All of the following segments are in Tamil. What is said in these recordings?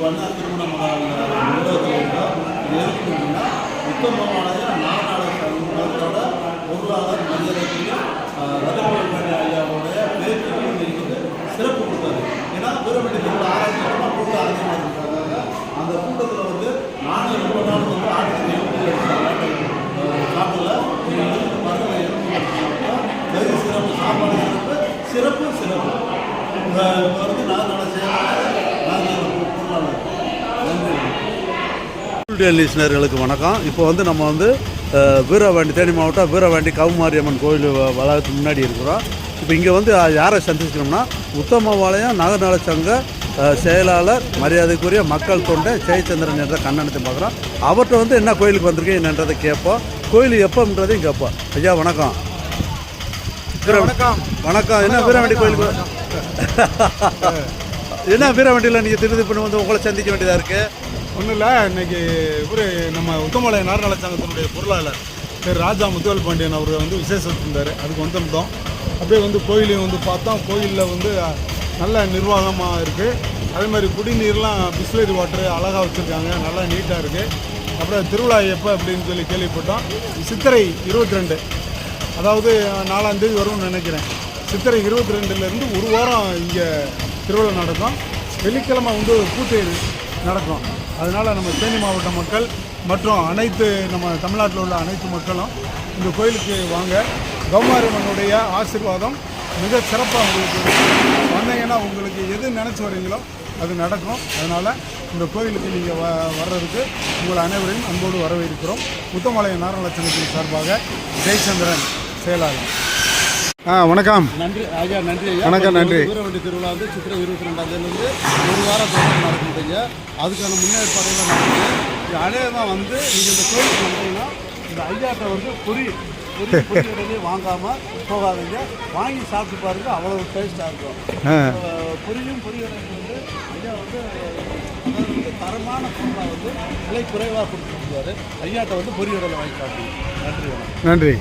வண்ண திருமண எதுக்குன்னா உத்தமமான நாடாளோட பொருளாதார மரியாதைக்குரிய ரத்தபாண்டி ஐயாவுடைய பேருக்கு சிறப்பு கொடுத்தாரு. ஏன்னா வீரவண்டி திருவிழா ஆராய்ச்சி கூட்டம் அதிகமாக இருக்காங்க. அந்த கூட்டத்தில் வந்து நானும் ரொம்ப நாள் வந்து ஆட்சி காட்டில் மரங்களை வெகு சிறப்பு சாப்பாடு சிறப்பு சிறப்பு சிறப்பு வந்து லிஸ்னர்களுக்கு வணக்கம். இப்போ வந்து நம்ம வந்து வீரவாண்டி தேனி மாவட்டம் வீரவாண்டி கவுமாரியம்மன் கோயில் வளாகத்துக்கு முன்னாடி இருக்கிறோம். இப்போ இங்கே வந்து யாரை சந்திச்சிக்கணும்னா உத்தமபாளையம் நகர்நல சங்க செயலாளர் மரியாதைக்குரிய மக்கள் தொண்டை ஜெயச்சந்திரன் என்ற கண்ணனத்தை பார்க்குறோம். அவர்கிட்ட வந்து என்ன கோயிலுக்கு வந்திருக்கேன் என்னன்றதை கேட்போம். கோயில் எப்போன்றதையும் கேட்போம். ஐயா வணக்கம். வணக்கம் வணக்கம். என்ன வீரவாண்டி கோயிலுக்கு என்ன வீரவாண்டியில் நீங்கள் திருதி பண்ணி வந்து உங்களை சந்திக்க வேண்டியதாக இருக்குது? ஒன்றும் இல்லை, இன்றைக்கி இவர் நம்ம உத்தமபாளையம் நகர்நல சங்கத்தினுடைய பொருளாளர் திரு ராஜா முத்துவேல் பாண்டியன் அவர் வந்து விசேஷம் இருந்தார். அதுக்கு வந்திருந்தோம். அப்படியே வந்து கோயிலையும் வந்து பார்த்தோம். கோயிலில் வந்து நல்ல நிர்வாகமாக இருக்குது. அதே மாதிரி குடிநீர்லாம் பிஸ்லரி வாட்டரு அழகாக வச்சுருக்காங்க, நல்லா நீட்டாக இருக்குது. அப்புறம் திருவிழா எப்போ அப்படின்னு சொல்லி கேள்விப்பட்டோம். சித்திரை 22, அதாவது 4ஆம் தேதி வரும்னு நினைக்கிறேன். சித்திரை 22லேருந்து ஒரு வாரம் இங்கே திருவிழா நடக்கும். வெள்ளிக்கிழமை வந்து பூத்தேர் நடக்கும். அதனால் நம்ம தேனி மாவட்ட மக்கள் மற்றும் அனைத்து நம்ம தமிழ்நாட்டில் உள்ள அனைத்து மக்களும் இந்த கோயிலுக்கு வாங்க. கௌமாரியம்மனுடைய ஆசீர்வாதம் மிக சிறப்பாக உங்களுக்கு வந்தீங்கன்னா உங்களுக்கு எது நினச்சி வரீங்களோ அது நடக்கும். அதனால் இந்த கோயிலுக்கு நீங்கள் வர்றதுக்கு உங்கள் அனைவரையும் அன்போடு வரவேற்கிறோம். உத்தமபாளையம் நகர்நல சங்கத்தின் சார்பாக ஜெயச்சந்திரன் செயலாளர். வணக்கம். நன்றி ஐயா. நன்றி ஐயா. வணக்கம். நன்றி. வீரவண்டி திருவிழா வந்து சித்திரை 22ஆம் ஒரு வாரம் தொடர்ந்து நடக்குதுங்க. அதுக்கான முன்னேற்பாடுகள் நடக்குது. அநேகமாக வந்து நீங்கள் இந்த கோயிலுக்கு வந்தீங்கன்னா இந்த ஐயாட்டை வந்து பொரி வாங்காமல் போகாதீங்க, வாங்கி சாப்பிட்டு பாருங்கள். அவ்வளோ டேஸ்ட்டாக இருக்கும். பொரிகளைக்கு வந்து ஐயா வந்து தரமான பொருளாக வந்து விலை குறைவாக கொடுத்துருக்காரு. ஐயாட்டை வந்து பொரியடலை வாங்கி சாப்பிடுங்க. நன்றி. நன்றி.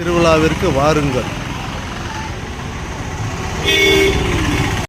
திருவிழாவிற்கு வாருங்கள்.